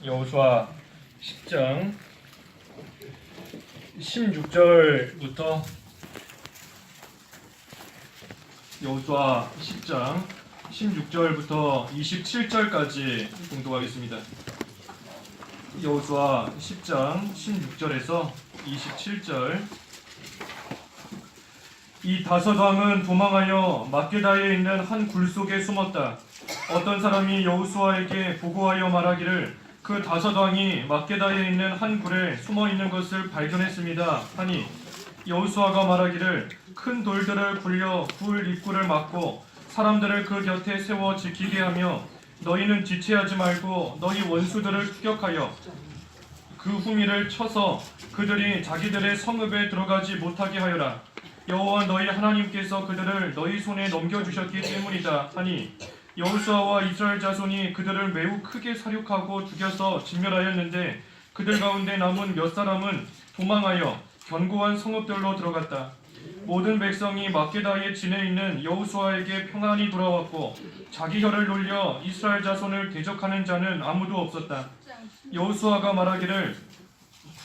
여호수아 10장 16절부터 여호수아 10장 16절부터 27절까지 공독하겠습니다. 여호수아 10장 16절에서 27절. 이 다섯 왕은 도망하여 막게다에 있는 한 굴 속에 숨었다. 어떤 사람이 여호수아에게 보고하여 말하기를 그 다섯 왕이 막게다에 있는 한 굴에 숨어 있는 것을 발견했습니다 하니, 여호수아가 말하기를 큰 돌들을 굴려 굴 입구를 막고 사람들을 그 곁에 세워 지키게 하며 너희는 지체하지 말고 너희 원수들을 추격하여 그 후미를 쳐서 그들이 자기들의 성읍에 들어가지 못하게 하여라. 여호와 너희 하나님께서 그들을 너희 손에 넘겨주셨기 때문이다 하니, 여호수아와 이스라엘 자손이 그들을 매우 크게 사륙하고 죽여서 진멸하였는데 그들 가운데 남은 몇 사람은 도망하여 견고한 성읍들로 들어갔다. 모든 백성이 막게다에 지내 있는 여호수아에게 평안히 돌아왔고 자기 혀를 놀려 이스라엘 자손을 대적하는 자는 아무도 없었다. 여호수아가 말하기를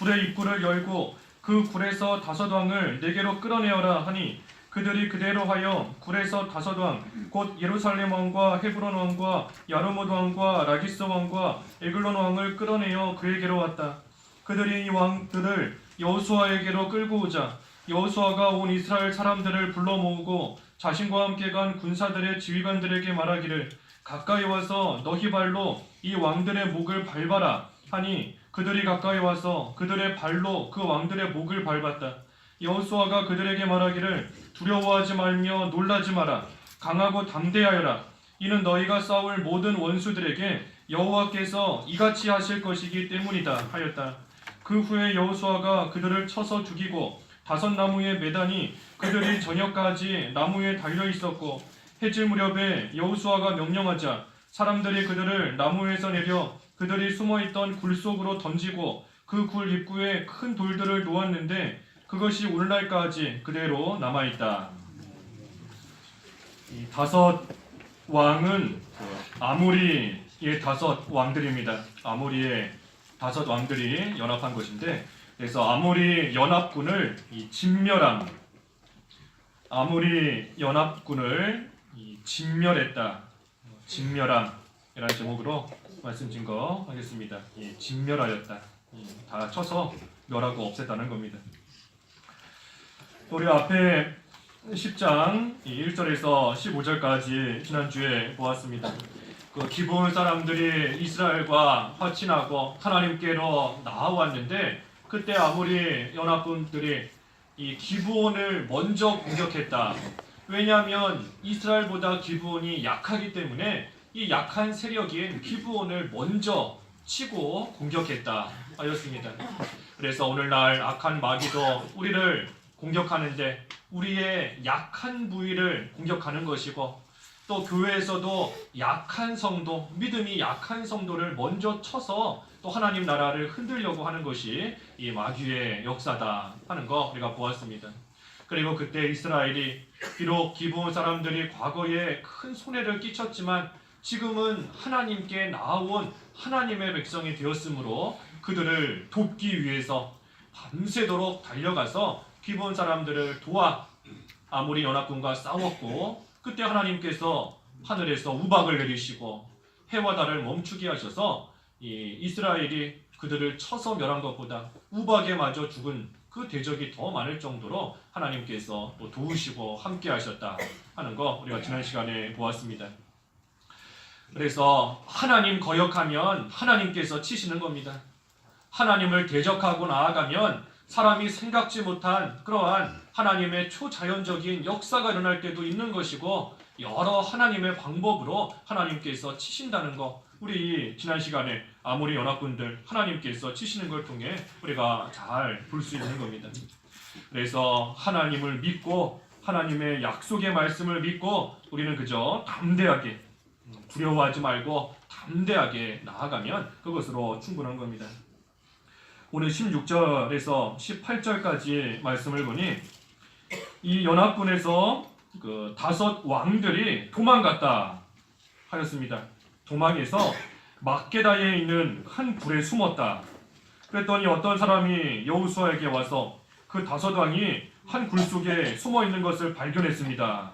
굴의 입구를 열고 그 굴에서 다섯 왕을 내게로 끌어내어라 하니, 그들이 그대로 하여 굴에서 다섯 왕 곧 예루살렘 왕과 헤브론 왕과 야르뭇 왕과 라기스 왕과 에글론 왕을 끌어내어 그에게로 왔다. 그들이 이 왕들을 여호수아에게로 끌고 오자 여호수아가 온 이스라엘 사람들을 불러 모으고 자신과 함께 간 군사들의 지휘관들에게 말하기를 가까이 와서 너희 발로 이 왕들의 목을 밟아라 하니, 그들이 가까이 와서 그들의 발로 그 왕들의 목을 밟았다. 여호수아가 그들에게 말하기를 두려워하지 말며 놀라지 마라. 강하고 담대하여라. 이는 너희가 싸울 모든 원수들에게 여호와께서 이같이 하실 것이기 때문이다 하였다. 그 후에 여호수아가 그들을 쳐서 죽이고 다섯 나무에 매다니 그들이 저녁까지 나무에 달려 있었고, 해질 무렵에 여호수아가 명령하자 사람들이 그들을 나무에서 내려 그들이 숨어있던 굴 속으로 던지고 그 굴 입구에 큰 돌들을 놓았는데 그것이 오늘날까지 그대로 남아있다. 이 다섯 왕은 아모리의 다섯 왕들입니다. 아모리의 다섯 왕들이 연합한 것인데, 그래서 아모리 연합군을 진멸함, 아모리 연합군을 진멸했다. 진멸함이라는 제목으로 말씀드린 거 하겠습니다. 진멸하였다. 다 쳐서 멸하고 없앴다는 겁니다. 우리 앞에 10장 1절에서 15절까지 지난주에 보았습니다. 그 기브온 사람들이 이스라엘과 화친하고 하나님께로 나아왔는데, 그때 아모리 연합군들이 이 기브온을 먼저 공격했다. 왜냐하면 이스라엘보다 기브온이 약하기 때문에 이 약한 세력인 기브온을 먼저 치고 공격했다 하였습니다. 그래서 오늘날 악한 마귀도 우리를 공격하는데 우리의 약한 부위를 공격하는 것이고, 또 교회에서도 약한 성도, 믿음이 약한 성도를 먼저 쳐서 또 하나님 나라를 흔들려고 하는 것이 이 마귀의 역사다 하는 거 우리가 보았습니다. 그리고 그때 이스라엘이 비록 기브온 사람들이 과거에 큰 손해를 끼쳤지만 지금은 하나님께 나아온 하나님의 백성이 되었으므로 그들을 돕기 위해서 밤새도록 달려가서 기브온 사람들을 도와 아모리 연합군과 싸웠고, 그때 하나님께서 하늘에서 우박을 내리시고 해와 달을 멈추게 하셔서 이스라엘이 그들을 쳐서 멸한 것보다 우박에 맞아 죽은 그 대적이 더 많을 정도로 하나님께서 또 도우시고 함께 하셨다 하는 거 우리가 지난 시간에 보았습니다. 그래서 하나님 거역하면 하나님께서 치시는 겁니다. 하나님을 대적하고 나아가면 사람이 생각지 못한 그러한 하나님의 초자연적인 역사가 일어날 때도 있는 것이고, 여러 하나님의 방법으로 하나님께서 치신다는 거, 우리 지난 시간에 아모리 연합군들 하나님께서 치시는 걸 통해 우리가 잘 볼 수 있는 겁니다. 그래서 하나님을 믿고 하나님의 약속의 말씀을 믿고 우리는 그저 담대하게, 두려워하지 말고 담대하게 나아가면 그것으로 충분한 겁니다. 오늘 16절에서 18절까지 말씀을 보니 이 연합군에서 그 다섯 왕들이 도망갔다 하였습니다. 도망해서 막게다에 있는 한 굴에 숨었다. 그랬더니 어떤 사람이 여호수아에게 와서 그 다섯 왕이 한 굴 속에 숨어 있는 것을 발견했습니다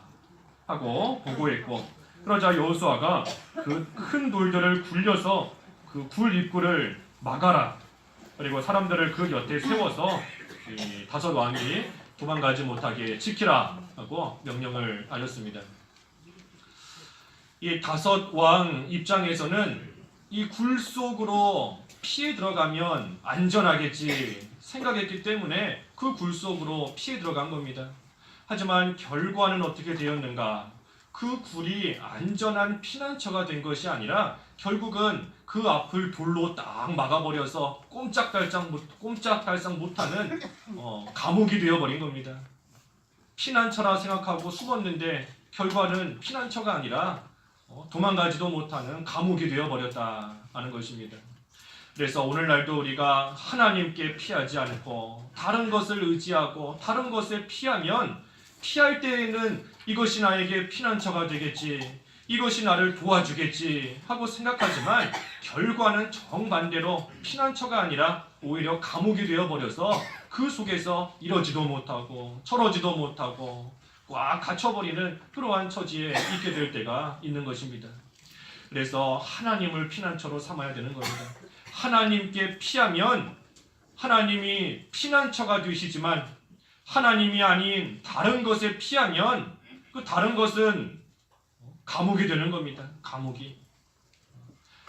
하고 보고했고, 그러자 여호수아가 그 큰 돌들을 굴려서 그 굴 입구를 막아라. 그리고 사람들을 그 곁에 세워서 이 다섯 왕이 도망가지 못하게 지키라 하고 명령을 하였습니다. 이 다섯 왕 입장에서는 이 굴 속으로 피해 들어가면 안전하겠지 생각했기 때문에 그 굴 속으로 피해 들어간 겁니다. 하지만 결과는 어떻게 되었는가? 그 굴이 안전한 피난처가 된 것이 아니라 결국은 그 앞을 돌로 딱 막아버려서 꼼짝달싹 못하는 감옥이 되어버린 겁니다. 피난처라 생각하고 숨었는데 결과는 피난처가 아니라 도망가지도 못하는 감옥이 되어버렸다는 것입니다. 그래서 오늘날도 우리가 하나님께 피하지 않고 다른 것을 의지하고 다른 것에 피하면 피할 때에는 이것이 나에게 피난처가 되겠지, 이것이 나를 도와주겠지 하고 생각하지만 결과는 정반대로 피난처가 아니라 오히려 감옥이 되어버려서 그 속에서 이러지도 못하고 저러지도 못하고 꽉 갇혀버리는 그러한 처지에 있게 될 때가 있는 것입니다. 그래서 하나님을 피난처로 삼아야 되는 겁니다. 하나님께 피하면 하나님이 피난처가 되시지만 하나님이 아닌 다른 것에 피하면 그 다른 것은 감옥이 되는 겁니다. 감옥이.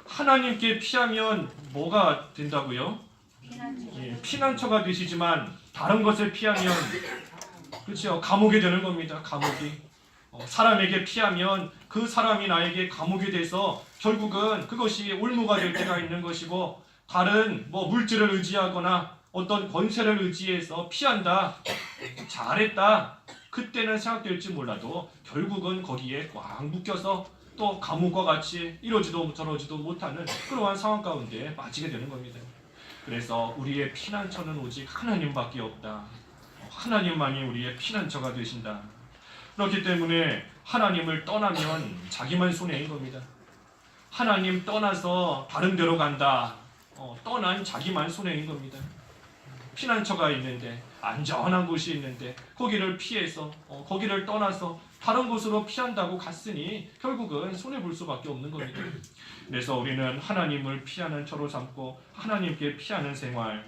하나님께 피하면 뭐가 된다고요? 피난처가 되시지만 다른 것에 피하면 그렇죠, 감옥이 되는 겁니다. 감옥이. 사람에게 피하면 그 사람이 나에게 감옥이 돼서 결국은 그것이 올무가 될 때가 있는 것이고, 다른 물질을 의지하거나 어떤 권세를 의지해서 피한다, 잘했다, 그때는 생각될지 몰라도 결국은 거기에 꽉 묶여서 또 감옥과 같이 이러지도 저러지도 못하는 그러한 상황 가운데 빠지게 되는 겁니다. 그래서 우리의 피난처는 오직 하나님밖에 없다. 하나님만이 우리의 피난처가 되신다. 그렇기 때문에 하나님을 떠나면 자기만 손해인 겁니다. 하나님 떠나서 다른 데로 간다, 떠난 자기만 손해인 겁니다. 피난처가 있는데, 안전한 곳이 있는데 거기를 피해서 거기를 떠나서 다른 곳으로 피한다고 갔으니 결국은 손해볼 수밖에 없는 겁니다. 그래서 우리는 하나님을 피하는 처로 삼고 하나님께 피하는 생활,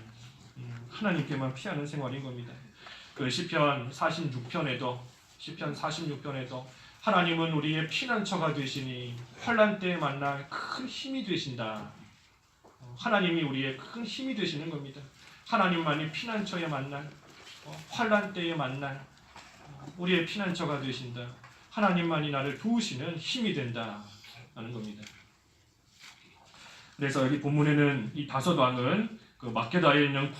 하나님께만 피하는 생활인 겁니다. 그 시편 46편에도 하나님은 우리의 피난처가 되시니 환난 때에 만날 큰 힘이 되신다. 하나님이 우리의 큰 힘이 되시는 겁니다. 하나님만이 피난처에 만날, 환난 때에 만날 우리의 피난처가 되신다. 하나님만이 나를 도우시는 힘이 된다는 겁니다. 그래서 여기 본문에는 이 다섯 왕은 그 막게다에 있는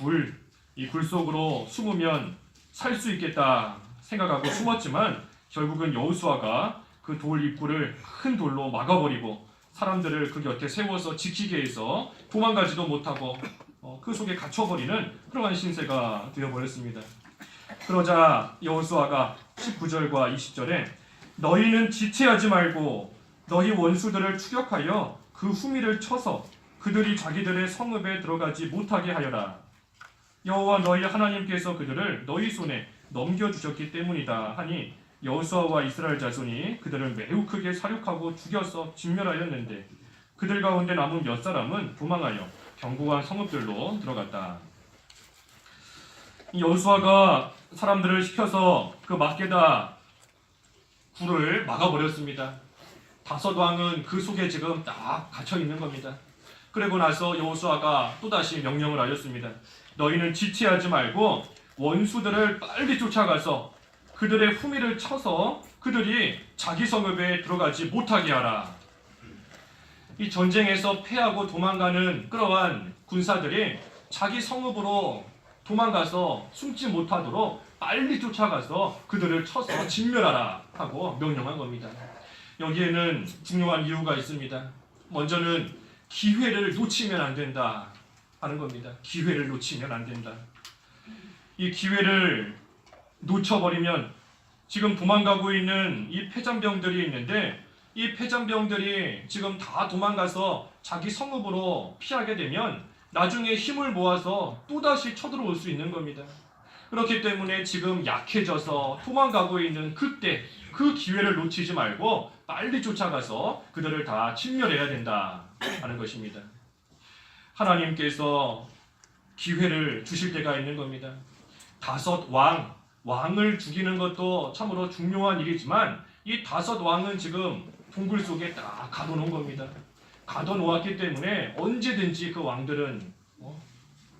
이 굴 속으로 숨으면 살 수 있겠다 생각하고 숨었지만 결국은 여호수아가 그 돌 입구를 큰 돌로 막아버리고 사람들을 그 곁에 세워서 지키게 해서 도망가지도 못하고 그 속에 갇혀버리는 그러한 신세가 되어버렸습니다. 그러자 여호수아가 19절과 20절에 너희는 지체하지 말고 너희 원수들을 추격하여 그 후미를 쳐서 그들이 자기들의 성읍에 들어가지 못하게 하여라. 여호와 너희 하나님께서 그들을 너희 손에 넘겨주셨기 때문이다 하니 여호수아와 이스라엘 자손이 그들을 매우 크게 사륙하고 죽여서 진멸하였는데 그들 가운데 남은 몇 사람은 도망하여 견고한 성읍들로 들어갔다. 여호수아가 사람들을 시켜서 그 막게다 굴을 막아버렸습니다. 다섯 왕은 그 속에 지금 딱 갇혀 있는 겁니다. 그리고 나서 여호수아가 또다시 명령을 하였습니다. 너희는 지체하지 말고 원수들을 빨리 쫓아가서 그들의 후미를 쳐서 그들이 자기 성읍에 들어가지 못하게 하라. 이 전쟁에서 패하고 도망가는 그러한 군사들이 자기 성읍으로 도망가서 숨지 못하도록 빨리 쫓아가서 그들을 쳐서 진멸하라 하고 명령한 겁니다. 여기에는 중요한 이유가 있습니다. 먼저는 기회를 놓치면 안 된다 하는 겁니다. 기회를 놓치면 안 된다. 이 기회를 놓쳐버리면 지금 도망가고 있는 이 패잔병들이 있는데 이 패잔병들이 지금 다 도망가서 자기 성읍으로 피하게 되면 나중에 힘을 모아서 또다시 쳐들어올 수 있는 겁니다. 그렇기 때문에 지금 약해져서 도망가고 있는 그때 그 기회를 놓치지 말고 빨리 쫓아가서 그들을 다 진멸해야 된다 하는 것입니다. 하나님께서 기회를 주실 때가 있는 겁니다. 다섯 왕을 죽이는 것도 참으로 중요한 일이지만 이 다섯 왕은 지금 동굴 속에 딱 가둬놓은 겁니다. 가둬놓았기 때문에 언제든지 그 왕들은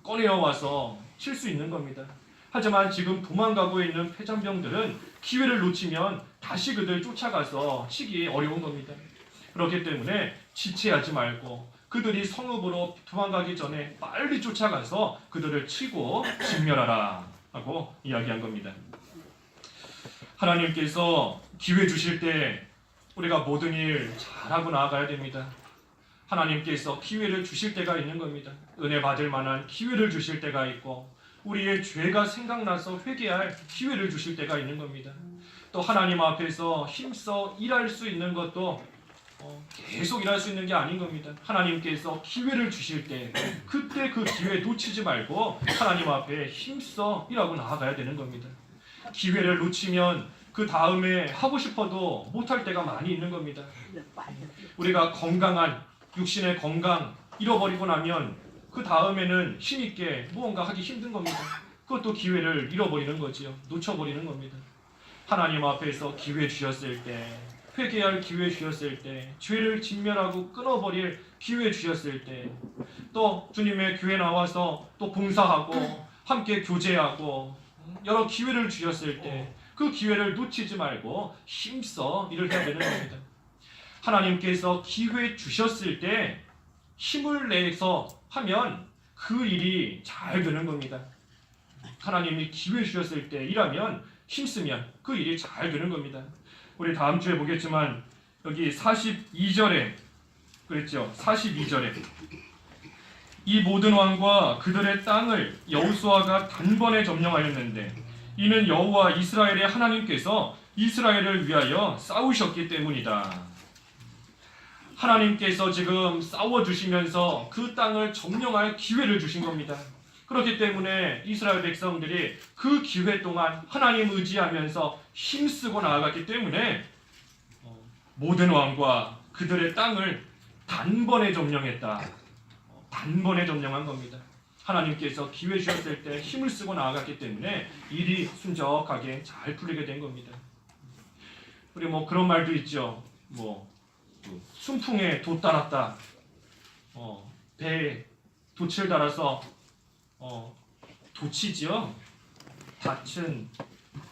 꺼내어와서 칠 수 있는 겁니다. 하지만 지금 도망가고 있는 패잔병들은 기회를 놓치면 다시 그들 쫓아가서 치기 어려운 겁니다. 그렇기 때문에 지체하지 말고 그들이 성읍으로 도망가기 전에 빨리 쫓아가서 그들을 치고 진멸하라 하고 이야기한 겁니다. 하나님께서 기회 주실 때 우리가 모든 일 잘하고 나아가야 됩니다. 하나님께서 기회를 주실 때가 있는 겁니다. 은혜 받을 만한 기회를 주실 때가 있고 우리의 죄가 생각나서 회개할 기회를 주실 때가 있는 겁니다. 또 하나님 앞에서 힘써 일할 수 있는 것도 계속 일할 수 있는 게 아닌 겁니다. 하나님께서 기회를 주실 때 그때 그 기회 놓치지 말고 하나님 앞에 힘써 일하고 나아가야 되는 겁니다. 기회를 놓치면 그 다음에 하고 싶어도 못할 때가 많이 있는 겁니다. 우리가 건강한 육신의 건강 잃어버리고 나면 그 다음에는 힘있게 무언가 하기 힘든 겁니다. 그것도 기회를 잃어버리는 거지요. 놓쳐버리는 겁니다. 하나님 앞에서 기회 주셨을 때, 회개할 기회 주셨을 때, 죄를 진멸하고 끊어버릴 기회 주셨을 때, 또 주님의 교회 나와서 또 봉사하고 함께 교제하고 여러 기회를 주셨을 때 그 기회를 놓치지 말고 힘써 일을 해야 되는 겁니다. 하나님께서 기회 주셨을 때 힘을 내서 하면 그 일이 잘 되는 겁니다. 하나님이 기회 주셨을 때 일하면 힘쓰면 그 일이 잘 되는 겁니다. 우리 다음 주에 보겠지만 여기 42절에 그랬죠. 42절에 이 모든 왕과 그들의 땅을 여호수아가 단번에 점령하였는데 이는 여호와 이스라엘의 하나님께서 이스라엘을 위하여 싸우셨기 때문이다. 하나님께서 지금 싸워주시면서 그 땅을 점령할 기회를 주신 겁니다. 그렇기 때문에 이스라엘 백성들이 그 기회 동안 하나님 의지하면서 힘쓰고 나아갔기 때문에 모든 왕과 그들의 땅을 단번에 점령했다. 단번에 점령한 겁니다. 하나님께서 기회 주셨을 때 힘을 쓰고 나아갔기 때문에 일이 순적하게 잘 풀리게 된 겁니다. 우리 그런 말도 있죠. 순풍에 돛 달았다. 배에 돛을 달아서 돛이지요. 닻은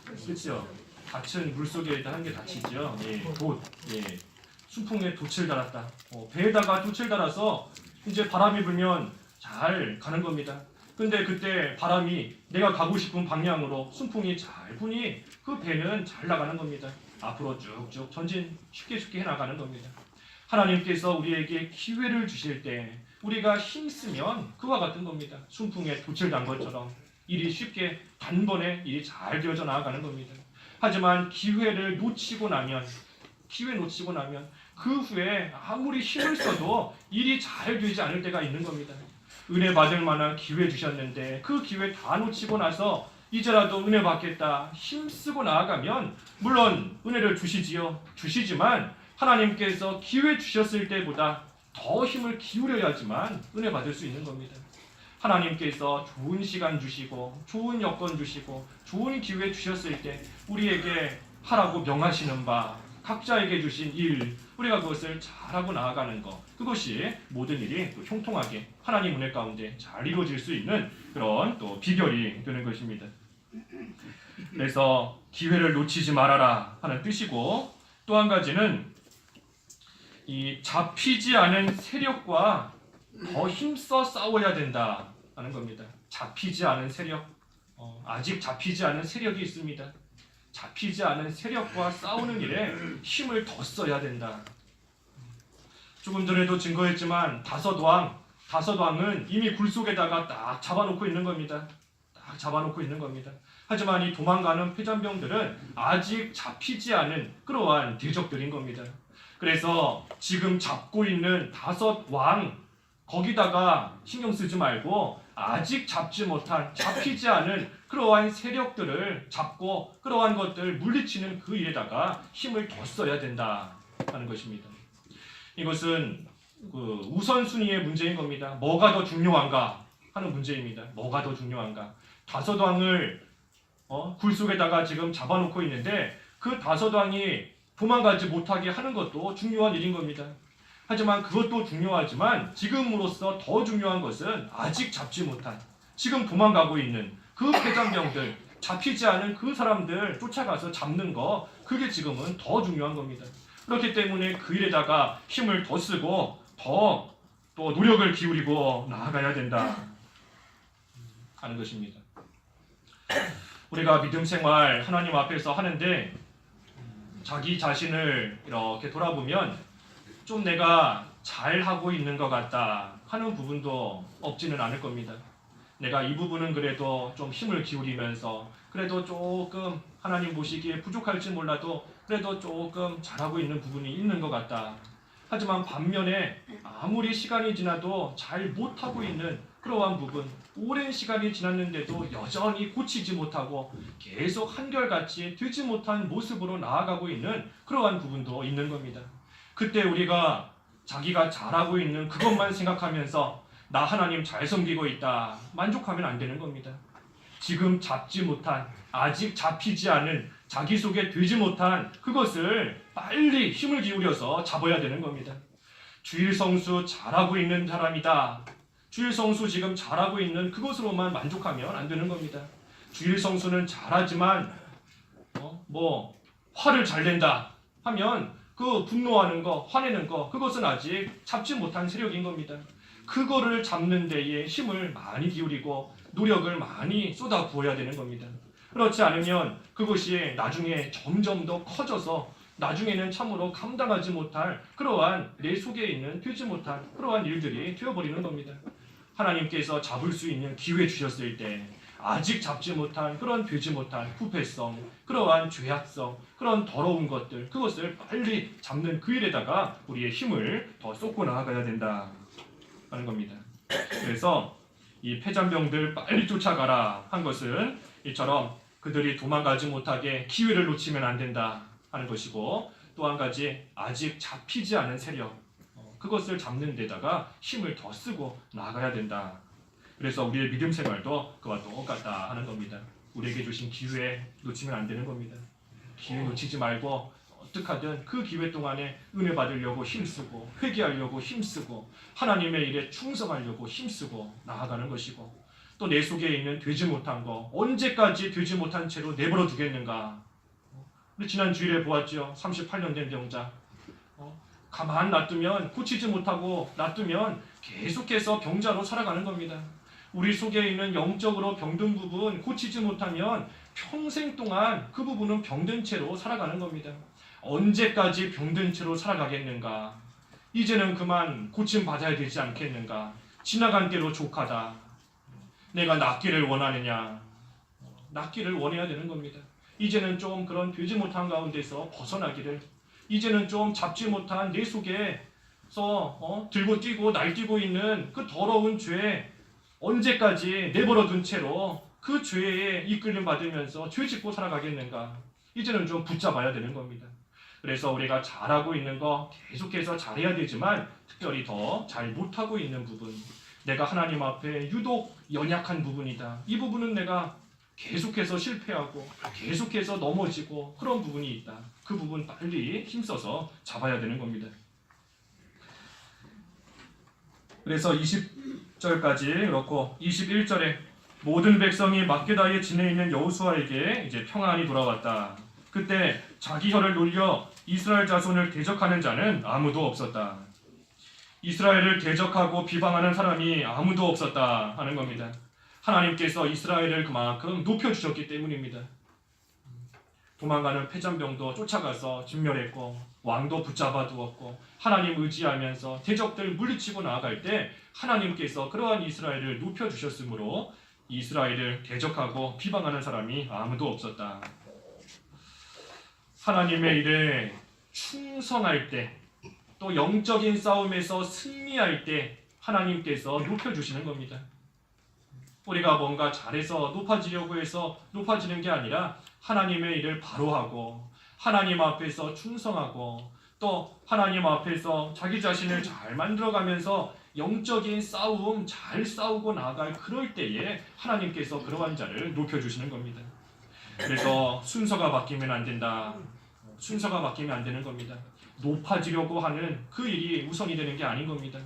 그렇죠. 닻은 물 속에 하는 게 닻이죠. 돛. 순풍에 돛을 달았다. 배에다가 돛을 달아서 이제 바람이 불면 잘 가는 겁니다. 근데 그때 바람이 내가 가고 싶은 방향으로 순풍이 잘 부니 그 배는 잘 나가는 겁니다. 앞으로 쭉쭉 전진 쉽게 해나가는 겁니다. 하나님께서 우리에게 기회를 주실 때 우리가 힘쓰면 그와 같은 겁니다. 순풍에 돛을 단 것처럼 일이 쉽게 단번에 일이 잘 되어져 나아가는 겁니다. 하지만 기회를 놓치고 나면 그 후에 아무리 힘을 써도 일이 잘 되지 않을 때가 있는 겁니다. 은혜 받을 만한 기회 주셨는데 그 기회 다 놓치고 나서 이제라도 은혜 받겠다 힘쓰고 나아가면 물론 은혜를 주시지만 하나님께서 기회 주셨을 때보다 더 힘을 기울여야지만 은혜 받을 수 있는 겁니다. 하나님께서 좋은 시간 주시고 좋은 여건 주시고 좋은 기회 주셨을 때 우리에게 하라고 명하시는 바 각자에게 주신 일 우리가 그것을 잘하고 나아가는 것 그것이 모든 일이 또 형통하게 하나님 은혜 가운데 잘 이루어질 수 있는 그런 또 비결이 되는 것입니다. 그래서 기회를 놓치지 말아라 하는 뜻이고 또 한 가지는 이 잡히지 않은 세력과 더 힘써 싸워야 된다 하는 겁니다. 잡히지 않은 세력 아직 잡히지 않은 세력이 있습니다. 잡히지 않은 세력과 싸우는 일에 힘을 더 써야 된다. 조금 전에도 증거했지만 다섯 왕은 이미 굴 속에다가 딱 잡아놓고 있는 겁니다. 하지만 이 도망가는 패잔병들은 아직 잡히지 않은 그러한 대적들인 겁니다. 그래서 지금 잡고 있는 5왕 거기다가 신경 쓰지 말고 아직 잡지 못한, 잡히지 않은 그러한 세력들을 잡고 그러한 것들 물리치는 그 일에다가 힘을 더 써야 된다 하는 것입니다. 이것은 우선순위의 문제인 겁니다. 뭐가 더 중요한가 하는 문제입니다. 뭐가 더 중요한가. 5왕을 굴 속에다가 지금 잡아놓고 있는데 그 5왕이 도망가지 못하게 하는 것도 중요한 일인 겁니다. 하지만 그것도 중요하지만 지금으로서 더 중요한 것은 아직 잡지 못한, 지금 도망가고 있는 그 패잔병들, 잡히지 않은 그 사람들 쫓아가서 잡는 거, 그게 지금은 더 중요한 겁니다. 그렇기 때문에 그 일에다가 힘을 더 쓰고 더 또 노력을 기울이고 나아가야 된다 하는 것입니다. 우리가 믿음 생활 하나님 앞에서 하는데 자기 자신을 이렇게 돌아보면 좀 내가 잘하고 있는 것 같다 하는 부분도 없지는 않을 겁니다. 내가 이 부분은 그래도 좀 힘을 기울이면서 그래도 조금 하나님 보시기에 부족할지 몰라도 그래도 조금 잘하고 있는 부분이 있는 것 같다. 하지만 반면에 아무리 시간이 지나도 잘 못하고 있는 그러한 부분, 오랜 시간이 지났는데도 여전히 고치지 못하고 계속 한결같이 되지 못한 모습으로 나아가고 있는 그러한 부분도 있는 겁니다. 그때 우리가 자기가 잘하고 있는 그것만 생각하면서 나 하나님 잘 섬기고 있다 만족하면 안 되는 겁니다. 지금 잡지 못한, 아직 잡히지 않은, 자기 속에 되지 못한 그것을 빨리 힘을 기울여서 잡아야 되는 겁니다. 주일 성수 잘하고 있는 사람이다, 주일 성수 지금 잘하고 있는 그것으로만 만족하면 안 되는 겁니다. 주일 성수는 잘하지만 화를 잘 낸다 하면 그 분노하는 거, 화내는 거, 그것은 아직 잡지 못한 세력인 겁니다. 그거를 잡는 데에 힘을 많이 기울이고 노력을 많이 쏟아 부어야 되는 겁니다. 그렇지 않으면 그것이 나중에 점점 더 커져서 나중에는 참으로 감당하지 못할 그러한 내 속에 있는 되지 못한 그러한 일들이 되어버리는 겁니다. 하나님께서 잡을 수 있는 기회 주셨을 때 아직 잡지 못한 그런 되지 못한 부패성, 그러한 죄악성, 그런 더러운 것들, 그것을 빨리 잡는 그 일에다가 우리의 힘을 더 쏟고 나아가야 된다 하는 겁니다. 그래서 이 패잔병들 빨리 쫓아가라 한 것은 이처럼 그들이 도망가지 못하게 기회를 놓치면 안 된다 하는 것이고, 또 한 가지 아직 잡히지 않은 세력, 그것을 잡는 데다가 힘을 더 쓰고 나아가야 된다. 그래서 우리의 믿음 생활도 그와 똑같다 하는 겁니다. 우리에게 주신 기회 놓치면 안 되는 겁니다. 기회 놓치지 말고 어떻게든 그 기회 동안에 은혜 받으려고 힘쓰고 회개하려고 힘쓰고 하나님의 일에 충성하려고 힘쓰고 나아가는 것이고, 또 내 속에 있는 되지 못한 거 언제까지 되지 못한 채로 내버려 두겠는가. 우리 지난 주일에 보았죠. 38년 된 병자 가만 놔두면, 고치지 못하고 놔두면 계속해서 병자로 살아가는 겁니다. 우리 속에 있는 영적으로 병든 부분 고치지 못하면 평생 동안 그 부분은 병든 채로 살아가는 겁니다. 언제까지 병든 채로 살아가겠는가? 이제는 그만 고침 받아야 되지 않겠는가? 지나간 대로 족하다. 내가 낫기를 원하느냐? 낫기를 원해야 되는 겁니다. 이제는 좀 그런 되지 못한 가운데서 벗어나기를, 이제는 좀 잡지 못한 내 속에서 들고 뛰고 날뛰고 있는 그 더러운 죄 언제까지 내버려 둔 채로 그 죄에 이끌림 받으면서 죄 짓고 살아가겠는가? 이제는 좀 붙잡아야 되는 겁니다. 그래서 우리가 잘하고 있는 거 계속해서 잘해야 되지만 특별히 더 잘 못하고 있는 부분, 내가 하나님 앞에 유독 연약한 부분이다, 이 부분은 내가 계속해서 실패하고 계속해서 넘어지고 그런 부분이 있다, 그 부분 빨리 힘써서 잡아야 되는 겁니다. 그래서 20절까지 그렇고 21절에 모든 백성이 막게다에 지내 있는 여호수아에게 이제 평안이 돌아왔다. 그때 자기 혀를 놀려 이스라엘 자손을 대적하는 자는 아무도 없었다. 이스라엘을 대적하고 비방하는 사람이 아무도 없었다 하는 겁니다. 하나님께서 이스라엘을 그만큼 높여주셨기 때문입니다. 도망가는 패잔병도 쫓아가서 진멸했고 왕도 붙잡아 두었고 하나님 의지하면서 대적들 물리치고 나아갈 때 하나님께서 그러한 이스라엘을 높여주셨으므로 이스라엘을 대적하고 비방하는 사람이 아무도 없었다. 하나님의 일에 충성할 때, 또 영적인 싸움에서 승리할 때 하나님께서 높여주시는 겁니다. 우리가 뭔가 잘해서 높아지려고 해서 높아지는 게 아니라 하나님의 일을 바로 하고 하나님 앞에서 충성하고 또 하나님 앞에서 자기 자신을 잘 만들어가면서 영적인 싸움 잘 싸우고 나아갈 그럴 때에 하나님께서 그러한 자를 높여주시는 겁니다. 그래서 순서가 바뀌면 안 된다. 순서가 바뀌면 안 되는 겁니다. 높아지려고 하는 그 일이 우선이 되는 게 아닌 겁니다.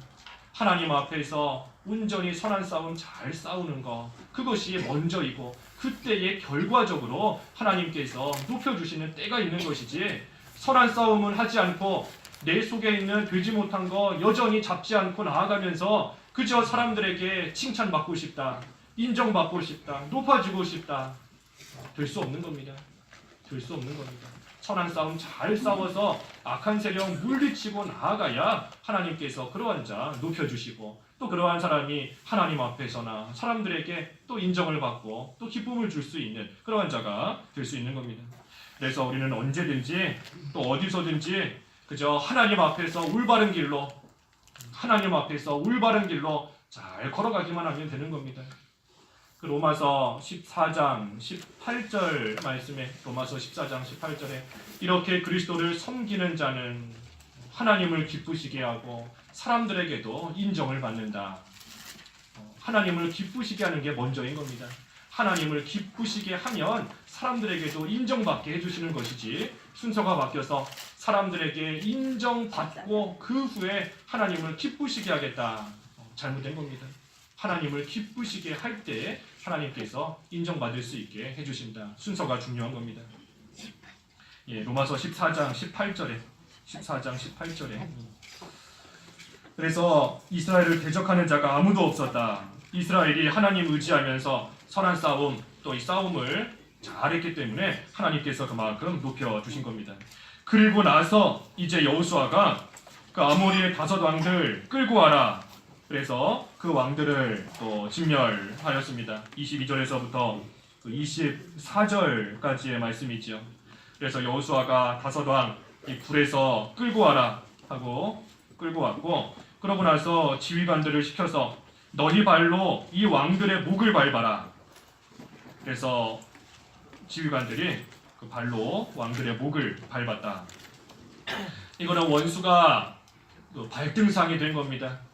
하나님 앞에서 온전히 선한 싸움 잘 싸우는 것, 그것이 먼저이고 그때에 결과적으로 하나님께서 높여주시는 때가 있는 것이지, 선한 싸움은 하지 않고 내 속에 있는 되지 못한 거 여전히 잡지 않고 나아가면서 그저 사람들에게 칭찬받고 싶다, 인정받고 싶다, 높아지고 싶다, 될 수 없는 겁니다. 될 수 없는 겁니다. 선한 싸움 잘 싸워서 악한 세력 물리치고 나아가야 하나님께서 그러한 자 높여주시고 또 그러한 사람이 하나님 앞에서나 사람들에게 또 인정을 받고 또 기쁨을 줄 수 있는 그러한 자가 될 수 있는 겁니다. 그래서 우리는 언제든지 또 어디서든지 그저 하나님 앞에서 올바른 길로, 하나님 앞에서 올바른 길로 잘 걸어가기만 하면 되는 겁니다. 그 로마서 14장 18절 말씀에, 로마서 14장 18절에 이렇게 그리스도를 섬기는 자는 하나님을 기쁘시게 하고 사람들에게도 인정을 받는다. 하나님을 기쁘시게 하는 게 먼저인 겁니다. 하나님을 기쁘시게 하면 사람들에게도 인정받게 해주시는 것이지, 순서가 바뀌어서 사람들에게 인정받고 그 후에 하나님을 기쁘시게 하겠다, 잘못된 겁니다. 하나님을 기쁘시게 할 때 하나님께서 인정받을 수 있게 해주신다. 순서가 중요한 겁니다. 로마서 14장 18절에 그래서 이스라엘을 대적하는 자가 아무도 없었다. 이스라엘이 하나님 의지하면서 선한 싸움, 또 이 싸움을 잘했기 때문에 하나님께서 그만큼 높여주신 겁니다. 그리고 나서 이제 여호수아가 그 아모리의 5 왕들 끌고 와라. 그래서 그 왕들을 또 진멸하였습니다. 22절에서부터 24절까지의 말씀이지요. 그래서 여호수아가 5 왕 이 굴에서 끌고 와라 하고 끌고 왔고, 그러고 나서 지휘관들을 시켜서 너희 발로 이 왕들의 목을 밟아라. 그래서 지휘관들이 그 발로 왕들의 목을 밟았다. 이거는 원수가 발등상이 된 겁니다.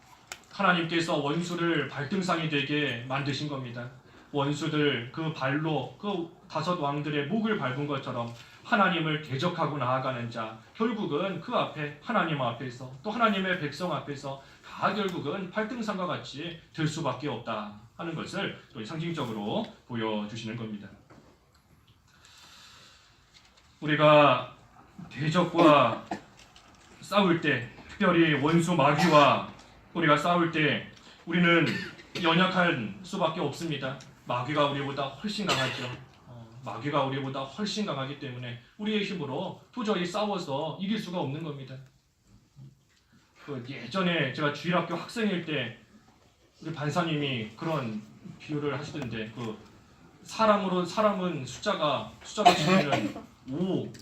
하나님께서 원수를 발등상이 되게 만드신 겁니다. 원수들 그 발로 그 5 왕들의 목을 밟은 것처럼 하나님을 대적하고 나아가는 자, 결국은 그 앞에 하나님 앞에서 또 하나님의 백성 앞에서 다 결국은 발등상과 같이 될 수밖에 없다 하는 것을 또 상징적으로 보여주시는 겁니다. 우리가 대적과 싸울 때, 특별히 원수 마귀와 우리가 싸울 때 우리는 연약할 수밖에 없습니다. 마귀가 우리보다 훨씬 강하죠. 마귀가 우리보다 훨씬 강하기 때문에 우리의 힘으로 도저히 싸워서 이길 수가 없는 겁니다. 예전에 제가 주일학교 학생일 때 우리 반사님이 그런 비유를 하시던데, 사람은 숫자가 치면은 5,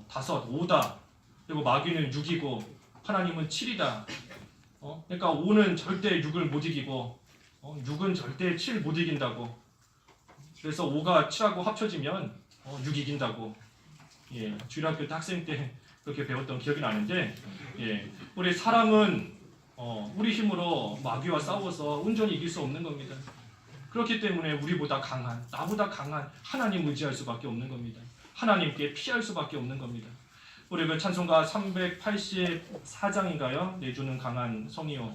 5다. 그리고 마귀는 6이고 하나님은 7이다. 그러니까 5는 절대 6을 못 이기고 6은 절대 7 못 이긴다고. 그래서 5가 7하고 합쳐지면 6 이긴다고. 주일학교 때 학생 때 그렇게 배웠던 기억이 나는데, 우리 사람은 우리 힘으로 마귀와 싸워서 온전히 이길 수 없는 겁니다. 그렇기 때문에 우리보다 강한, 나보다 강한 하나님 의지할 수밖에 없는 겁니다. 하나님께 피할 수밖에 없는 겁니다. 우리 그 찬송가 384장인가요? 내주는 강한 성이요.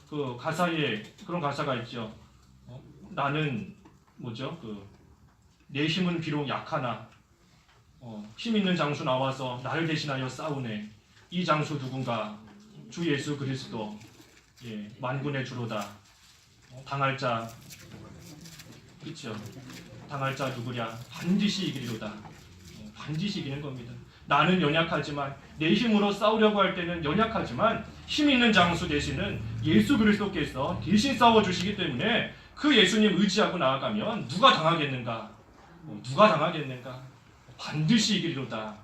그 가사에 그런 가사가 있죠. 나는 내 힘은 비록 약하나 힘 있는 장수 나와서 나를 대신하여 싸우네. 이 장수 누군가? 주 예수 그리스도. 만군의 주로다. 당할 자, 그렇죠? 당할 자 누구랴? 반드시 이기리로다. 반드시 이기는 겁니다. 나는 연약하지만, 내 힘으로 싸우려고 할 때는 연약하지만 힘 있는 장수 대신은 예수 그리스도께서 대신 싸워주시기 때문에 그 예수님 의지하고 나아가면 누가 당하겠는가? 누가 당하겠는가? 반드시 이기리로다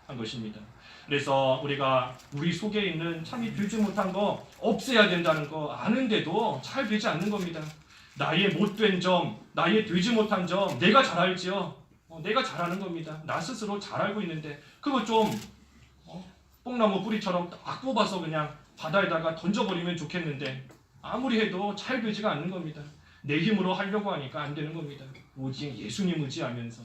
한 것입니다. 그래서 우리가 우리 속에 있는 참이 되지 못한 거 없애야 된다는 거 아는데도 잘 되지 않는 겁니다. 나의 못된 점, 나의 되지 못한 점 내가 잘 알지요. 내가 잘하는 겁니다. 나 스스로 잘 알고 있는데 그거 좀 뽕나무 뿌리처럼 딱 뽑아서 그냥 바다에다가 던져버리면 좋겠는데 아무리 해도 잘 되지가 않는 겁니다. 내 힘으로 하려고 하니까 안 되는 겁니다. 오직 예수님 의지하면서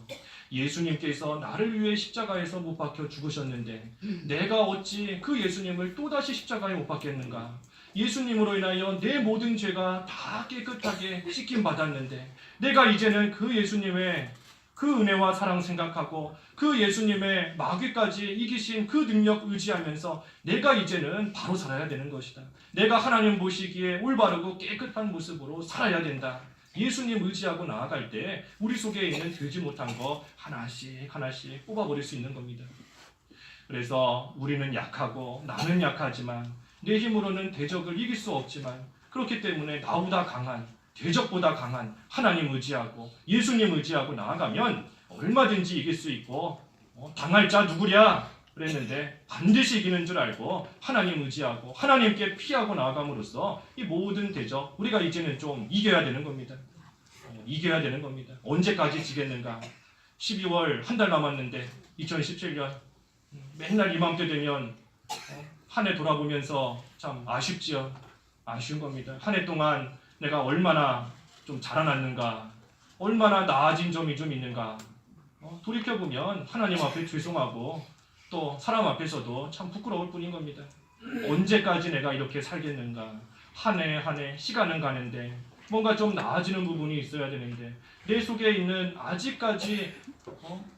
예수님께서 나를 위해 십자가에서 못 박혀 죽으셨는데 내가 어찌 그 예수님을 또다시 십자가에 못 박겠는가. 예수님으로 인하여 내 모든 죄가 다 깨끗하게 씻김 받았는데 내가 이제는 그 예수님의 그 은혜와 사랑 생각하고 그 예수님의 마귀까지 이기신 그 능력 의지하면서 내가 이제는 바로 살아야 되는 것이다. 내가 하나님 보시기에 올바르고 깨끗한 모습으로 살아야 된다. 예수님 의지하고 나아갈 때 우리 속에 있는 되지 못한 거 하나씩 하나씩 뽑아버릴 수 있는 겁니다. 그래서 우리는 약하고 나는 약하지만 내 힘으로는 대적을 이길 수 없지만 그렇기 때문에 나보다 강한 대적보다 강한 하나님 의지하고 예수님 의지하고 나아가면 얼마든지 이길 수 있고 당할 자 누구랴 그랬는데 반드시 이기는 줄 알고 하나님 의지하고 하나님께 피하고 나아감으로써 이 모든 대적 우리가 이제는 좀 이겨야 되는 겁니다. 이겨야 되는 겁니다. 언제까지 지겠는가. 12월 한 달 남았는데 2017년 맨날 이맘때 되면 한 해 돌아보면서 참 아쉽지요. 아쉬운 겁니다. 한 해 동안 내가 얼마나 좀 자라났는가, 얼마나 나아진 점이 좀 있는가. 돌이켜보면 하나님 앞에 죄송하고 또 사람 앞에서도 참 부끄러울 뿐인 겁니다. 언제까지 내가 이렇게 살겠는가. 한 해 한 해 시간은 가는데 뭔가 좀 나아지는 부분이 있어야 되는데 내 속에 있는 아직까지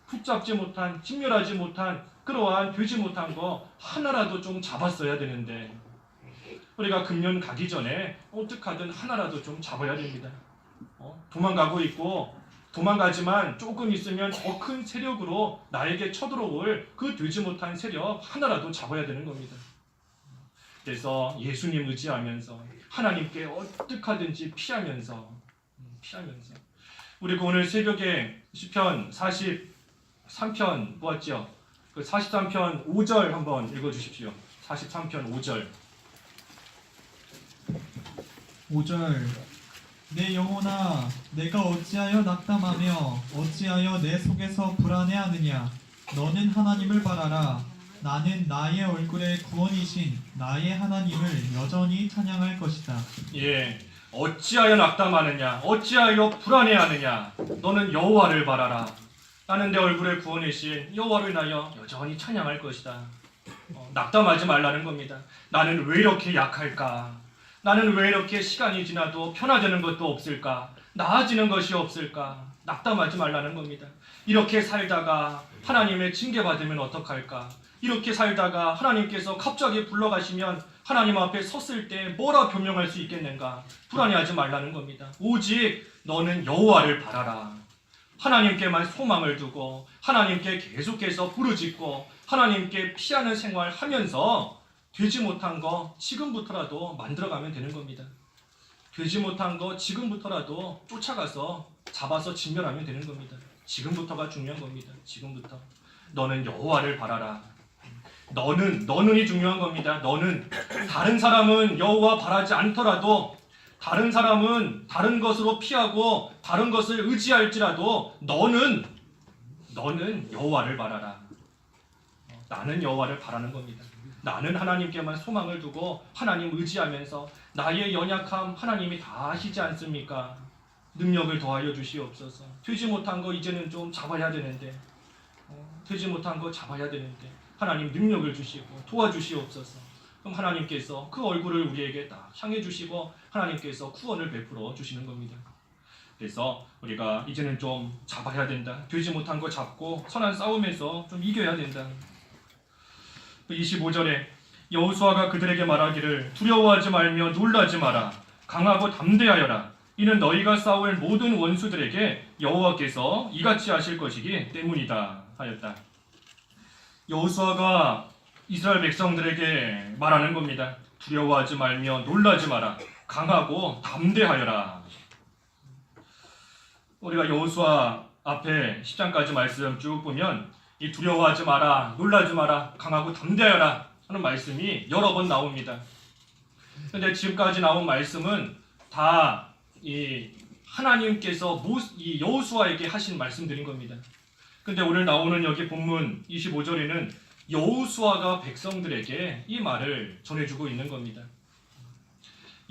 붙잡지 못한, 진멸하지 못한 그러한 되지 못한 거 하나라도 좀 잡았어야 되는데 우리가 금년 가기 전에 어떡하든 하나라도 좀 잡아야 됩니다. 도망가고 있고 도망가지만 조금 있으면 더 큰 세력으로 나에게 쳐들어올 그 되지 못한 세력 하나라도 잡아야 되는 겁니다. 그래서 예수님 의지하면서 하나님께 어떡하든지 피하면서 우리 오늘 새벽에 시편 43편 보았죠? 그 43편 5절 한번 읽어주십시오. 43편 5절 5절 내 영혼아 내가 어찌하여 낙담하며 어찌하여 내 속에서 불안해하느냐. 너는 하나님을 바라라. 나는 나의 얼굴의 구원이신 나의 하나님을 여전히 찬양할 것이다. 예, 어찌하여 낙담하느냐 어찌하여 불안해하느냐. 너는 여호와를 바라라. 나는 내 얼굴의 구원이신 여호와를 인하여 여전히 찬양할 것이다. 낙담하지 말라는 겁니다. 나는 왜 이렇게 약할까? 나는 왜 이렇게 시간이 지나도 편화되는 것도 없을까? 나아지는 것이 없을까? 낙담하지 말라는 겁니다. 이렇게 살다가 하나님의 징계받으면 어떡할까? 이렇게 살다가 하나님께서 갑자기 불러가시면 하나님 앞에 섰을 때 뭐라 변명할 수 있겠는가? 불안해하지 말라는 겁니다. 오직 너는 여호와를 바라라. 하나님께만 소망을 두고 하나님께 계속해서 부르짖고 하나님께 피하는 생활하면서 되지 못한 거 지금부터라도 만들어가면 되는 겁니다. 되지 못한 거 지금부터라도 쫓아가서 잡아서 진멸하면 되는 겁니다. 지금부터가 중요한 겁니다. 지금부터. 너는 여호와를 바라라. 너는이 중요한 겁니다. 너는 다른 사람은 여호와 바라지 않더라도 다른 사람은 다른 것으로 피하고 다른 것을 의지할지라도 너는 여호와를 바라라. 나는 여호와를 바라는 겁니다. 나는 하나님께만 소망을 두고 하나님 의지하면서 나의 연약함 하나님이 다 아시지 않습니까? 능력을 더하여 주시옵소서. 되지 못한 거 이제는 좀 잡아야 되는데 되지 못한 거 잡아야 되는데 하나님 능력을 주시고 도와주시옵소서. 그럼 하나님께서 그 얼굴을 우리에게 딱 향해 주시고 하나님께서 구원을 베풀어 주시는 겁니다. 그래서 우리가 이제는 좀 잡아야 된다. 되지 못한 거 잡고 선한 싸움에서 좀 이겨야 된다. 25절에 여호수아가 그들에게 말하기를 두려워하지 말며 놀라지 마라. 강하고 담대하여라. 이는 너희가 싸울 모든 원수들에게 여호와께서 이같이 하실 것이기 때문이다 하였다. 여호수아가 이스라엘 백성들에게 말하는 겁니다. 두려워하지 말며 놀라지 마라. 강하고 담대하여라. 우리가 여호수아 앞에 10장까지 말씀 쭉 보면 이 두려워하지 마라, 놀라지 마라, 강하고 담대하여라 하는 말씀이 여러 번 나옵니다. 근데 지금까지 나온 말씀은 다 이 하나님께서 이 여호수아에게 하신 말씀들인 겁니다. 근데 오늘 나오는 여기 본문 25절에는 여호수아가 백성들에게 이 말을 전해주고 있는 겁니다.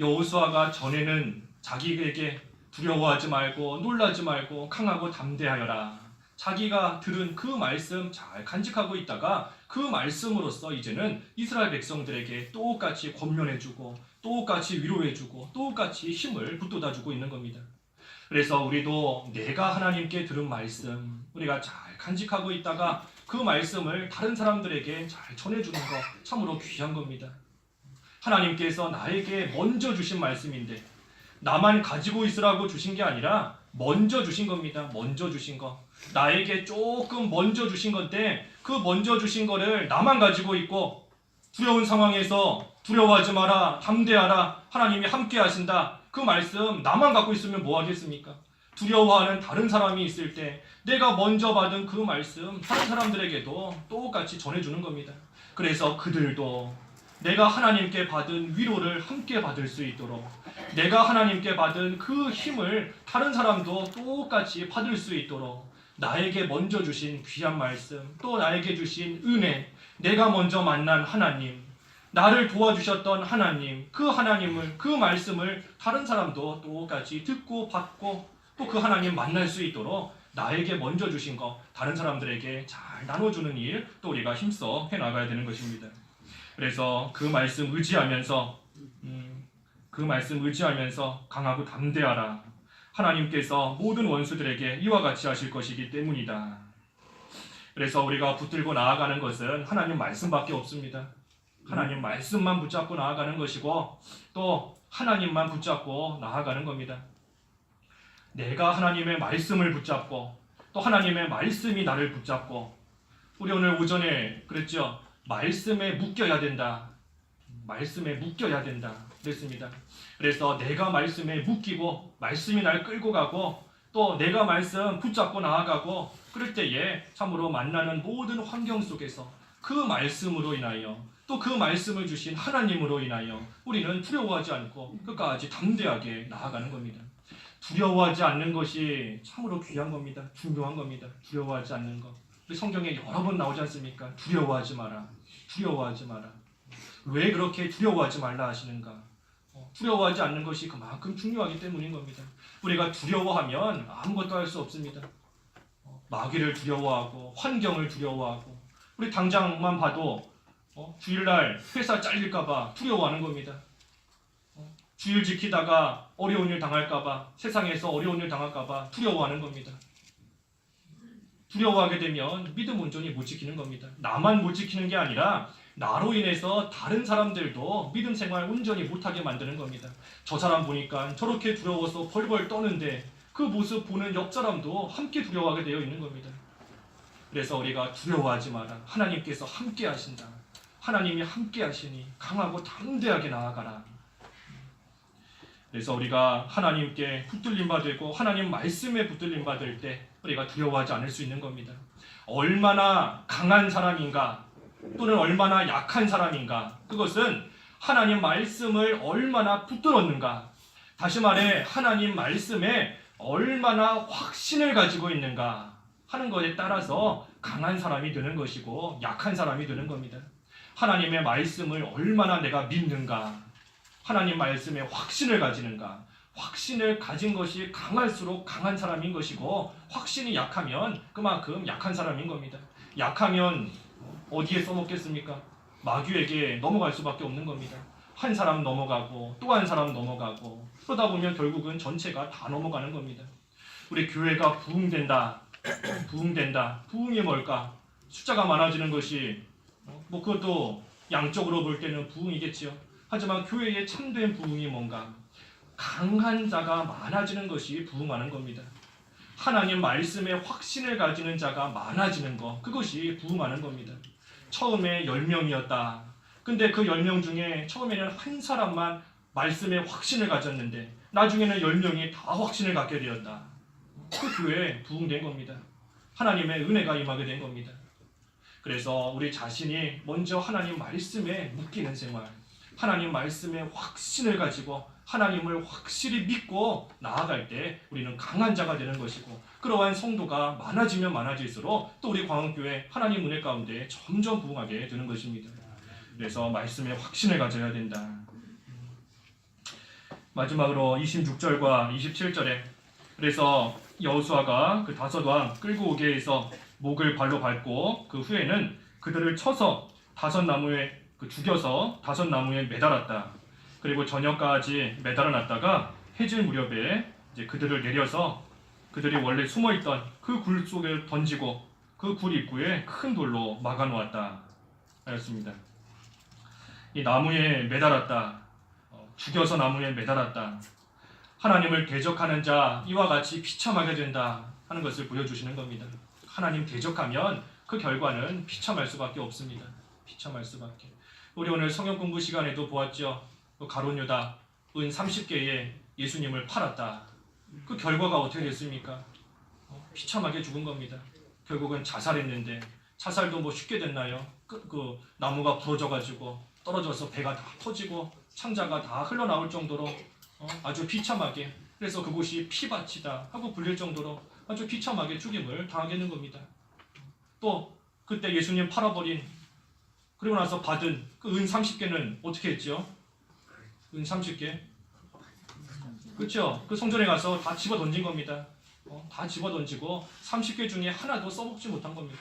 여호수아가 전에는 자기에게 두려워하지 말고 놀라지 말고 강하고 담대하여라. 자기가 들은 그 말씀 잘 간직하고 있다가 그 말씀으로써 이제는 이스라엘 백성들에게 똑같이 권면해주고 똑같이 위로해주고 똑같이 힘을 북돋아주고 있는 겁니다. 그래서 우리도 내가 하나님께 들은 말씀 우리가 잘 간직하고 있다가 그 말씀을 다른 사람들에게 잘 전해주는 거 참으로 귀한 겁니다. 하나님께서 나에게 먼저 주신 말씀인데 나만 가지고 있으라고 주신 게 아니라 먼저 주신 겁니다. 먼저 주신 거. 나에게 조금 먼저 주신 건데 그 먼저 주신 거를 나만 가지고 있고 두려운 상황에서 두려워하지 마라, 담대하라, 하나님이 함께 하신다. 그 말씀 나만 갖고 있으면 뭐 하겠습니까? 두려워하는 다른 사람이 있을 때 내가 먼저 받은 그 말씀 다른 사람들에게도 똑같이 전해주는 겁니다. 그래서 그들도 내가 하나님께 받은 위로를 함께 받을 수 있도록 내가 하나님께 받은 그 힘을 다른 사람도 똑같이 받을 수 있도록 나에게 먼저 주신 귀한 말씀 또 나에게 주신 은혜 내가 먼저 만난 하나님 나를 도와주셨던 하나님 그 하나님을 그 말씀을 다른 사람도 똑같이 듣고 받고 또 그 하나님 만날 수 있도록 나에게 먼저 주신 거 다른 사람들에게 잘 나눠주는 일 또 우리가 힘써 해나가야 되는 것입니다. 그래서 그 말씀 의지하면서 강하고 담대하라. 하나님께서 모든 원수들에게 이와 같이 하실 것이기 때문이다. 그래서 우리가 붙들고 나아가는 것은 하나님 말씀밖에 없습니다. 하나님 말씀만 붙잡고 나아가는 것이고 또 하나님만 붙잡고 나아가는 겁니다. 내가 하나님의 말씀을 붙잡고 또 하나님의 말씀이 나를 붙잡고 우리 오늘 오전에 그랬죠. 말씀에 묶여야 된다. 말씀에 묶여야 된다. 그랬습니다. 그래서 내가 말씀에 묶이고 말씀이 날 끌고 가고 또 내가 말씀 붙잡고 나아가고 그럴 때에 참으로 만나는 모든 환경 속에서 그 말씀으로 인하여 또 그 말씀을 주신 하나님으로 인하여 우리는 두려워하지 않고 끝까지 담대하게 나아가는 겁니다. 두려워하지 않는 것이 참으로 귀한 겁니다. 중요한 겁니다. 두려워하지 않는 것. 우리 성경에 여러 번 나오지 않습니까? 두려워하지 마라. 두려워하지 마라. 왜 그렇게 두려워하지 말라 하시는가? 두려워하지 않는 것이 그만큼 중요하기 때문인 겁니다. 우리가 두려워하면 아무것도 할 수 없습니다. 마귀를 두려워하고 환경을 두려워하고 우리 당장만 봐도 주일날 회사 잘릴까봐 두려워하는 겁니다. 주일 지키다가 어려운 일 당할까봐 세상에서 어려운 일 당할까봐 두려워하는 겁니다. 두려워하게 되면 믿음 온전히 못 지키는 겁니다. 나만 못 지키는 게 아니라 나로 인해서 다른 사람들도 믿음 생활 온전히 못하게 만드는 겁니다. 저 사람 보니까 저렇게 두려워서 벌벌 떠는데 그 모습 보는 옆 사람도 함께 두려워하게 되어 있는 겁니다. 그래서 우리가 두려워하지 마라. 하나님께서 함께 하신다. 하나님이 함께 하시니 강하고 담대하게 나아가라. 그래서 우리가 하나님께 붙들림 받고 하나님 말씀에 붙들림 받을 때 우리가 두려워하지 않을 수 있는 겁니다. 얼마나 강한 사람인가 또는 얼마나 약한 사람인가 그것은 하나님 말씀을 얼마나 붙들었는가 다시 말해 하나님 말씀에 얼마나 확신을 가지고 있는가 하는 것에 따라서 강한 사람이 되는 것이고 약한 사람이 되는 겁니다. 하나님의 말씀을 얼마나 내가 믿는가 하나님 말씀에 확신을 가지는가 확신을 가진 것이 강할수록 강한 사람인 것이고 확신이 약하면 그만큼 약한 사람인 겁니다. 약하면 어디에 써먹겠습니까? 마귀에게 넘어갈 수밖에 없는 겁니다. 한 사람 넘어가고 또 한 사람 넘어가고 그러다 보면 결국은 전체가 다 넘어가는 겁니다. 우리 교회가 부흥된다. 부흥이 뭘까? 숫자가 많아지는 것이 그것도 양적으로 볼 때는 부흥이겠지요. 하지만 교회의 참된 부흥이 뭔가? 강한 자가 많아지는 것이 부흥하는 겁니다. 하나님 말씀에 확신을 가지는 자가 많아지는 것 그것이 부흥하는 겁니다. 처음에 10명이었다. 근데 그 10명 중에 처음에는 한 사람만 말씀에 확신을 가졌는데 나중에는 10명이 다 확신을 갖게 되었다. 그 교회에 부흥된 겁니다. 하나님의 은혜가 임하게 된 겁니다. 그래서 우리 자신이 먼저 하나님 말씀에 묶이는 생활, 하나님 말씀에 확신을 가지고 하나님을 확실히 믿고 나아갈 때 우리는 강한 자가 되는 것이고, 그러한 성도가 많아지면 많아질수록 또 우리 광흥교회 하나님 은혜 가운데 점점 부흥하게 되는 것입니다. 그래서 말씀에 확신을 가져야 된다. 마지막으로 26절과 27절에 그래서 여호수아가 그 다섯 왕 끌고 오게 해서 목을 발로 밟고 그 후에는 그들을 쳐서 다섯 나무에 죽여서 다섯 나무에 매달았다. 그리고 저녁까지 매달아 놨다가 해질 무렵에 이제 그들을 내려서 그들이 원래 숨어있던 그 굴 속에 던지고 그 굴 입구에 큰 돌로 막아 놓았다 하였습니다. 이 나무에 매달았다, 죽여서 나무에 매달았다, 하나님을 대적하는 자 이와 같이 비참하게 된다 하는 것을 보여주시는 겁니다. 하나님 대적하면 그 결과는 비참할 수밖에 없습니다. 비참할 수밖에. 우리 오늘 성경 공부 시간에도 보았죠. 가룟 유다 은 30개에 예수님을 팔았다. 그 결과가 어떻게 됐습니까? 비참하게 죽은 겁니다. 결국은 자살했는데, 자살도 뭐 쉽게 됐나요? 그 나무가 부러져가지고 떨어져서 배가 다 터지고 창자가 다 흘러나올 정도로 아주 비참하게, 그래서 그곳이 피밭이다 하고 불릴 정도로 아주 비참하게 죽임을 당하게 된 겁니다. 또 그때 예수님 팔아버린, 그리고 나서 받은 그 은 30개는 어떻게 했죠? 은 30개, 그렇죠? 그 성전에 가서 다 집어 던진 겁니다. 다 집어 던지고 30개 중에 하나도 써먹지 못한 겁니다.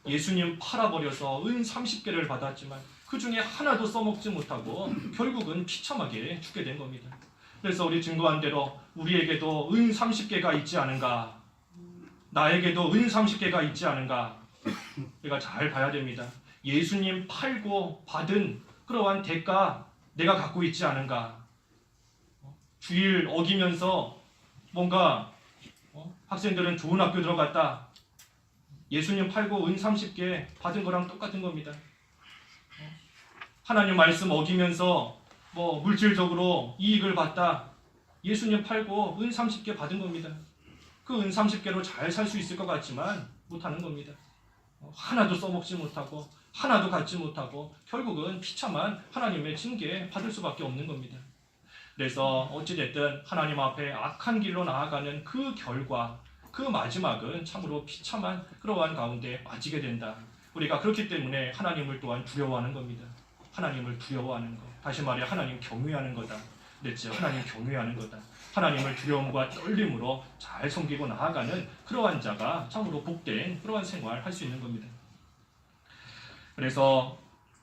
예수님 팔아버려서 은 30개를 받았지만 그 중에 하나도 써먹지 못하고 결국은 비참하게 죽게 된 겁니다. 그래서 우리 증거한 대로 우리에게도 은 30개가 있지 않은가, 나에게도 은 30개가 있지 않은가, 우리가 잘 봐야 됩니다. 예수님 팔고 받은 그러한 대가 내가 갖고 있지 않은가. 주일 어기면서 뭔가 학생들은 좋은 학교 들어갔다, 예수님 팔고 은 30개 받은 거랑 똑같은 겁니다. 하나님 말씀 어기면서 뭐 물질적으로 이익을 봤다, 예수님 팔고 은 30개 받은 겁니다. 그 은 30개로 잘 살 수 있을 것 같지만 못하는 겁니다. 하나도 써먹지 못하고 하나도 갖지 못하고 결국은 비참한 하나님의 징계 받을 수밖에 없는 겁니다. 그래서 어찌됐든 하나님 앞에 악한 길로 나아가는 그 결과, 그 마지막은 참으로 비참한 그러한 가운데 빠지게 된다. 우리가 그렇기 때문에 하나님을 또한 두려워하는 겁니다. 하나님을 두려워하는 것, 다시 말해 하나님 경외하는 거다. 그랬죠. 하나님 경외하는 거다. 하나님을 두려움과 떨림으로 잘 섬기고 나아가는 그러한 자가 참으로 복된 그러한 생활을 할 수 있는 겁니다. 그래서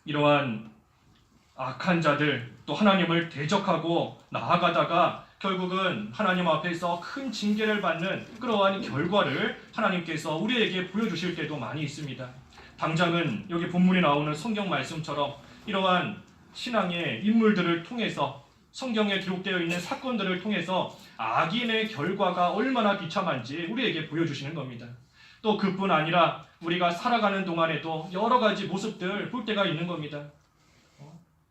이러한 악한 자들, 또 하나님을 대적하고 나아가다가 결국은 하나님 앞에서 큰 징계를 받는 그러한 결과를 하나님께서 우리에게 보여주실 때도 많이 있습니다. 당장은 여기 본문에 나오는 성경 말씀처럼 이러한 신앙의 인물들을 통해서, 성경에 기록되어 있는 사건들을 통해서 악인의 결과가 얼마나 비참한지 우리에게 보여주시는 겁니다. 또 그뿐 아니라 우리가 살아가는 동안에도 여러 가지 모습들 볼 때가 있는 겁니다.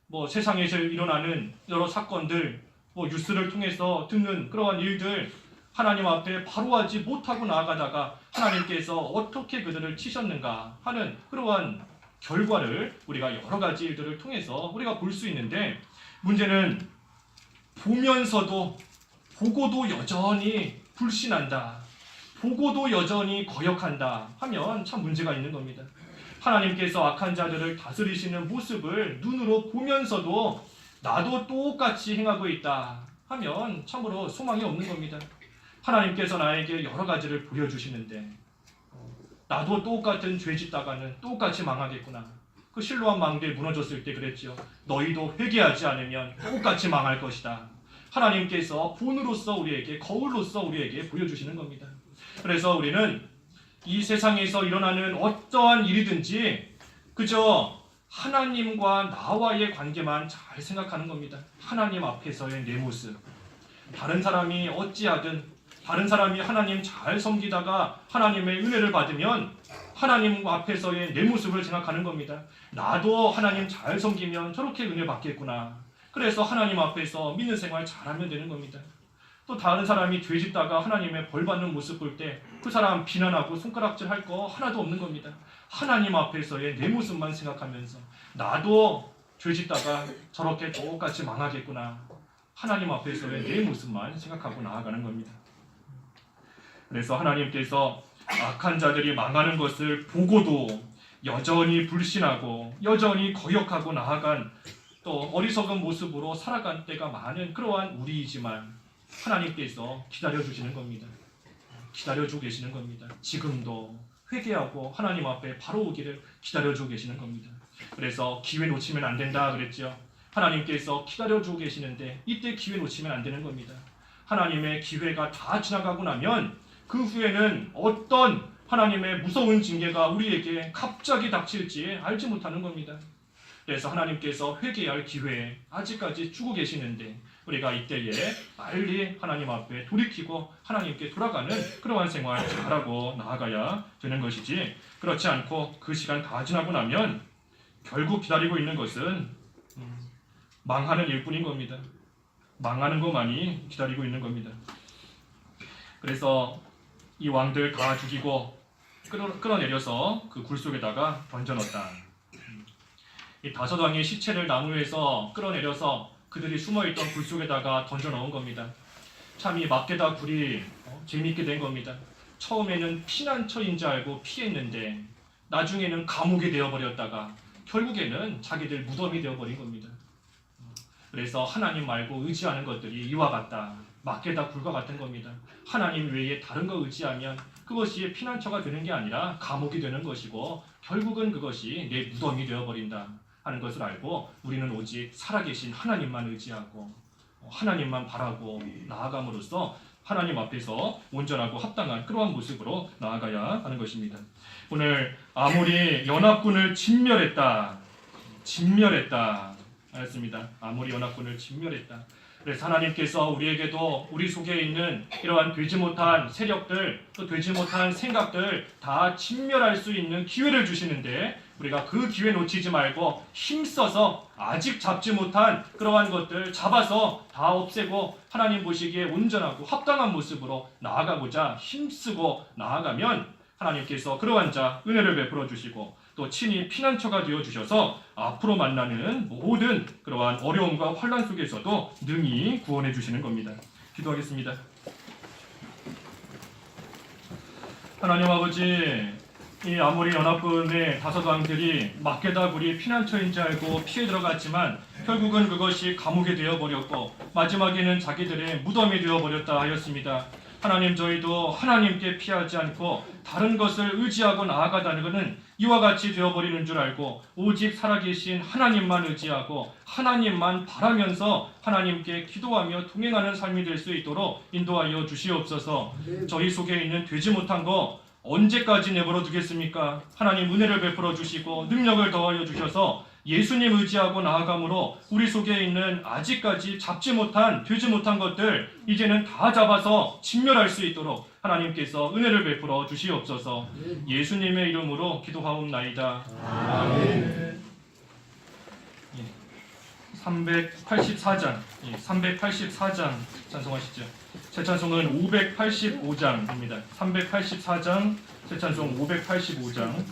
뭐 세상에서 일어나는 여러 사건들, 뭐 뉴스를 통해서 듣는 그러한 일들, 하나님 앞에 바로 하지 못하고 나아가다가 하나님께서 어떻게 그들을 치셨는가 하는 그러한 결과를 우리가 여러 가지 일들을 통해서 우리가 볼 수 있는데, 문제는 보면서도, 보고도 여전히 불신한다, 보고도 여전히 거역한다 하면 참 문제가 있는 겁니다. 하나님께서 악한 자들을 다스리시는 모습을 눈으로 보면서도 나도 똑같이 행하고 있다 하면 참으로 소망이 없는 겁니다. 하나님께서 나에게 여러 가지를 보여주시는데 나도 똑같은 죄 짓다가는 똑같이 망하겠구나. 그 실로암 망대 무너졌을 때 그랬죠. 너희도 회개하지 않으면 똑같이 망할 것이다. 하나님께서 본으로서 우리에게, 거울로서 우리에게 보여주시는 겁니다. 그래서 우리는 이 세상에서 일어나는 어떠한 일이든지 그저 하나님과 나와의 관계만 잘 생각하는 겁니다. 하나님 앞에서의 내 모습. 다른 사람이 어찌하든, 다른 사람이 하나님 잘 섬기다가 하나님의 은혜를 받으면 하나님 앞에서의 내 모습을 생각하는 겁니다. 나도 하나님 잘 섬기면 저렇게 은혜 받겠구나. 그래서 하나님 앞에서 믿는 생활 잘하면 되는 겁니다. 또 다른 사람이 죄짓다가 하나님의 벌 받는 모습 볼 때 그 사람 비난하고 손가락질 할 거 하나도 없는 겁니다. 하나님 앞에서의 내 모습만 생각하면서 나도 죄짓다가 저렇게 똑같이 망하겠구나. 하나님 앞에서의 내 모습만 생각하고 나아가는 겁니다. 그래서 하나님께서 악한 자들이 망하는 것을 보고도 여전히 불신하고 여전히 거역하고 나아간 또 어리석은 모습으로 살아간 때가 많은 그러한 우리이지만 하나님께서 기다려주시는 겁니다. 기다려주고 계시는 겁니다. 지금도 회개하고 하나님 앞에 바로 오기를 기다려주고 계시는 겁니다. 그래서 기회 놓치면 안 된다 그랬죠. 하나님께서 기다려주고 계시는데 이때 기회 놓치면 안 되는 겁니다. 하나님의 기회가 다 지나가고 나면 그 후에는 어떤 하나님의 무서운 징계가 우리에게 갑자기 닥칠지 알지 못하는 겁니다. 그래서 하나님께서 회개할 기회에 아직까지 주고 계시는데 우리가 이때에 빨리 하나님 앞에 돌이키고 하나님께 돌아가는 그러한 생활 잘하고 나아가야 되는 것이지, 그렇지 않고 그 시간 다 지나고 나면 결국 기다리고 있는 것은 망하는 일뿐인 겁니다. 망하는 것만이 기다리고 있는 겁니다. 그래서 이 왕들 다 죽이고 끌어내려서 그 굴 속에다가 던져넣었다. 이 다섯 왕의 시체를 나무에서 끌어내려서 그들이 숨어있던 굴 속에다가 던져넣은 겁니다. 참 이 막게다 굴이 재미있게 된 겁니다. 처음에는 피난처인 줄 알고 피했는데 나중에는 감옥이 되어버렸다가 결국에는 자기들 무덤이 되어버린 겁니다. 그래서 하나님 말고 의지하는 것들이 이와 같다. 막게다 굴과 같은 겁니다. 하나님 외에 다른 거 의지하면 그것이 피난처가 되는 게 아니라 감옥이 되는 것이고 결국은 그것이 내 무덤이 되어버린다 하는 것을 알고 우리는 오직 살아계신 하나님만 의지하고 하나님만 바라고 나아감으로써 하나님 앞에서 온전하고 합당한 그러한 모습으로 나아가야 하는 것입니다. 오늘 아모리 연합군을 진멸했다. 알았습니다. 아모리 연합군을 진멸했다. 그래서 하나님께서 우리에게도 우리 속에 있는 이러한 되지 못한 세력들, 또 되지 못한 생각들 다 진멸할 수 있는 기회를 주시는데 우리가 그 기회 놓치지 말고 힘써서 아직 잡지 못한 그러한 것들 잡아서 다 없애고 하나님 보시기에 온전하고 합당한 모습으로 나아가고자 힘쓰고 나아가면 하나님께서 그러한 자 은혜를 베풀어 주시고 또 친히 피난처가 되어 주셔서 앞으로 만나는 모든 그러한 어려움과 환난 속에서도 능히 구원해 주시는 겁니다. 기도하겠습니다. 하나님 아버지, 이 아모리 연합군의 다섯 왕들이 막게다 굴이 피난처인 줄 알고 피해 들어갔지만 결국은 그것이 감옥이 되어버렸고 마지막에는 자기들의 무덤이 되어버렸다 하였습니다. 하나님, 저희도 하나님께 피하지 않고 다른 것을 의지하고 나아가다는 것은 이와 같이 되어버리는 줄 알고 오직 살아계신 하나님만 의지하고 하나님만 바라면서 하나님께 기도하며 동행하는 삶이 될 수 있도록 인도하여 주시옵소서. 저희 속에 있는 되지 못한 거 언제까지 내버려 두겠습니까? 하나님 은혜를 베풀어 주시고 능력을 더하여 주셔서 예수님 의지하고 나아감으로 우리 속에 있는 아직까지 잡지 못한 되지 못한 것들 이제는 다 잡아서 진멸할 수 있도록 하나님께서 은혜를 베풀어 주시옵소서. 예수님의 이름으로 기도하옵나이다. 아멘. 384장 384장 찬송하시죠. 새 찬송은 585장입니다. 384장 새 찬송 585장